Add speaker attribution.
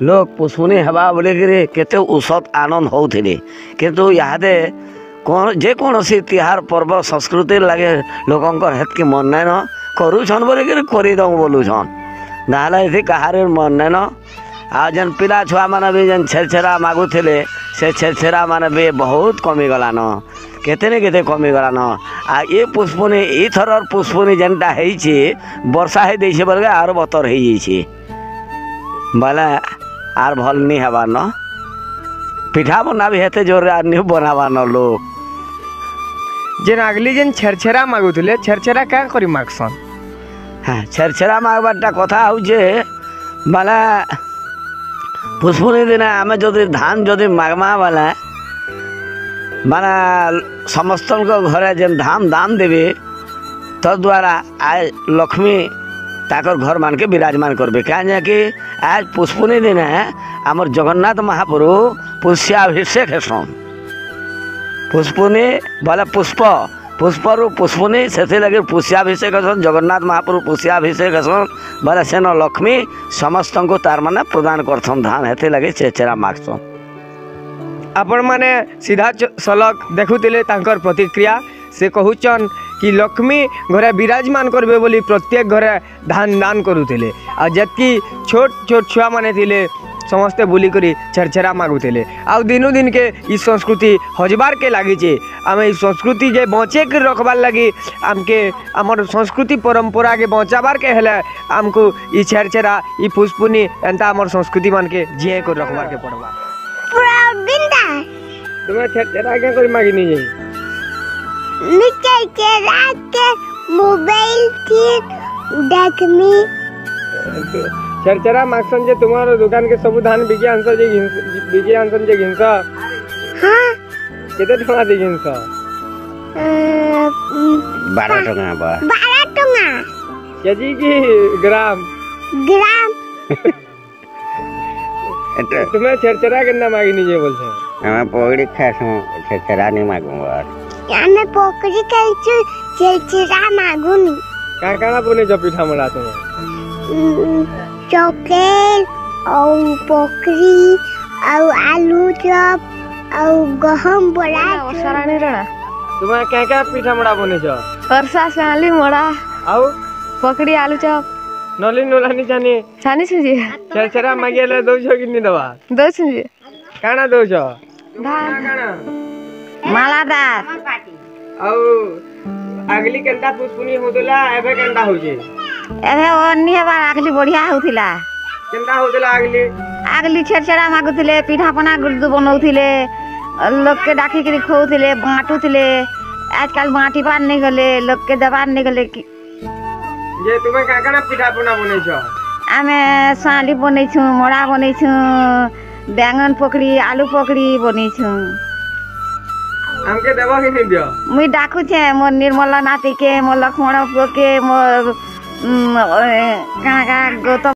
Speaker 1: लोक पुष्पुनी हेबा बोलिकी केते औषध आनंद होउथिले किंतु यादे कौन जेकोसी तिहार पर्व संस्कृति लगे लोकंर हेतक मन नाइन करूछन बोलिकी करदे बोलुछन ना कहार मन नाइन आ जेन पिला छुआ मैंने भी जेन छेरछेरा मागुले से छेरछेरा माने भी बहुत कमिगलान केते न केते कमिगलान आ ये पुष्पुनी ईथर पुष्पुनी जेनटा होइछि वर्षा हो देइछे बोलके आर बतर हो जाइछे बोले आर भल नहीं हबार न पिठा बना भी हेते जोर आर नहीं बनाबार न लोग
Speaker 2: जेन अगली जेन छेरछेरा मागुले छेरछेरा क्या करी मागसन।
Speaker 1: हाँ छेरछेरा मागबारटा कथा होचे बोले पुष्पुनी दिन आम जदि धान जदि मागमा बोले माने समस्त घरे जेन धान दान देवे तद्वारा आज लक्ष्मी ताकर घर मान के विराजमान करबे क्या कि आज पुष्पुनी दिन आमर जगन्नाथ महाप्रभु पुष्याभिषेक हेसन पुष्पुनी बोले पुष्प पुष्परु पुष्पुनी से लगे पुष्याभिषेक हेसन जगन्नाथ महाप्रभु पुष्याभिषेक हेसन बोले सेन लक्ष्मी समस्त को तार माने प्रदान करथन धान हेते लगे चेचेरा मागसन।
Speaker 2: आपण माने सीधा सलग देखुले तांकर प्रतिक्रिया से कहूचन कि लक्ष्मी घरे विराजमान करबे बोली प्रत्येक घरे धान दान करुले आ जबकि छोट छोट छुआ माने थिले समस्ते बुली करी छेरछेरा मागुले आ दिनू दिन के ई संस्कृति हजबार के लगी आम ई संस्कृति जे बचे के रखबार लगी आमके आमर संस्कृति परंपरा के बचाबार के हेले आमको ई छेरछेरा ई पुष्पुनी एंता आमर संस्कृति मान के जिए को रखबार के पड़बा। तुम्हें छेरछेरा क्या करी मागी नहीं जाई
Speaker 3: मोबाइल देखमी
Speaker 2: छेरछेरा मागसन जे तुम्हारो दुकान के सब धान बिके आंसर जे घिंस
Speaker 3: हां
Speaker 2: केते टका दे घिंस
Speaker 1: 12 टका
Speaker 2: केजी की ग्राम तुम्हें छेरछेरा केना मागी नहीं जे बोलछे
Speaker 1: हमें पकड़ी खासु छेरछेरा नहीं मागूंगा
Speaker 3: हमें पकड़ी खाइछु छेरछेरा मागुनी
Speaker 2: का काना बने जो पिठा मला तुम्हें
Speaker 3: चॉकलेट और पकड़ी और आलू चॉप और गहम बड़ा
Speaker 4: सरानी रणा
Speaker 2: तुम्हें क्या पिठा मड़ा बने जो
Speaker 4: परसा साली मड़ा
Speaker 2: आउ
Speaker 4: पकड़ी आलू चॉप
Speaker 2: नली नोलानी जानी
Speaker 4: छानी छुजी
Speaker 2: छेरछेरा मागेले दो छो किनी दवा
Speaker 4: दो छुजी
Speaker 2: काना दो छो
Speaker 4: धान
Speaker 2: काना
Speaker 4: मालादार
Speaker 2: आउ अगली केंता पुष्पुनी होदला एबे केंता होजे
Speaker 4: एबे ओनी बार अगली बढ़िया होथिला
Speaker 2: केंता होदला
Speaker 4: अगली छेरछेरा मागुथिले पिठा पना गुड़ बनौथिले लोग के डाकी के खोउथिले बांटुथिले आजकल बांटी पार नहीं गले लोग के दबार नहीं गले
Speaker 2: जे तुम्हें का काना पिठा पना बनै छ
Speaker 4: आमे साली बनै छु मोड़ा बनै छु बैंगन पकड़ी आलू पकड़ी बनै छु
Speaker 2: हमके देबो कि नहीं दियो
Speaker 4: मुई डाकू छे मोर निर्मला नाती के मोर लक्ष्मण के मोर का गौतम